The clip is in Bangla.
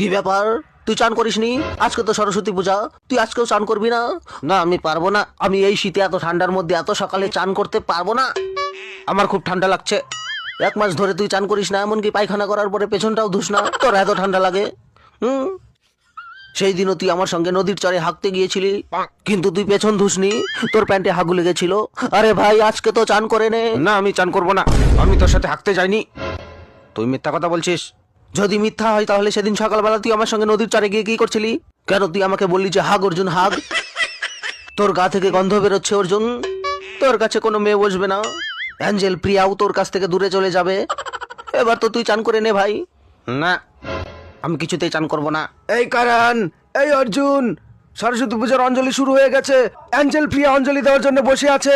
কি ব্যাপার, তুই চান করিসনি? আজকে তো সরস্বতী পূজা, তুই আজকেও চান করবি না? না আমি পারবো না, আমি এই শীতে এত ঠান্ডার মধ্যে এত সকালে চান করতে পারবো না, আমার খুব ঠান্ডা লাগছে। 1 মাস ধরে তুই চান করিস না, এমনকি পায়খানা করার পরে পেছনটাও ধুস না, তোর এত ঠান্ডা লাগে? হুম, সেই দিনও তুই আমার সঙ্গে নদীর চরে হাঁকতে গিয়েছিলি, কিন্তু তুই পেছন ধুসনি, তোর প্যান্টে হাগু লেগেছিল। আরে ভাই আজকে তো চান করে নে। না আমি চান করবো না, আমি তোর সাথে হাঁকতে যাইনি। তুই মিথ্যা কথা বলছিস। যদি মিথ্যা হয় তাহলে সেদিন সকালবেলা তুই আমার সঙ্গে নদীর চরে গিয়ে কি করছিলি? কেন তুই আমাকে বললি যে হাগ অর্জুন হাগ? তোর গা থেকে গন্ধ বেরোচ্ছে অর্জুন, তোর কাছে কোনো মেয়ে বসবে না, অ্যাঞ্জেল প্রিয়াও তোর কাছ থেকে দূরে চলে যাবে। এবার তো তুই চান করে নে ভাই। না আমি কিছুতেই চান করব না। এই কারণ, এই অর্জুন, সরস্বতী পূজার অঞ্জলি শুরু হয়ে গেছে, অ্যাঞ্জেল প্রিয়া অঞ্জলি দেওয়ার জন্য বসে আছে।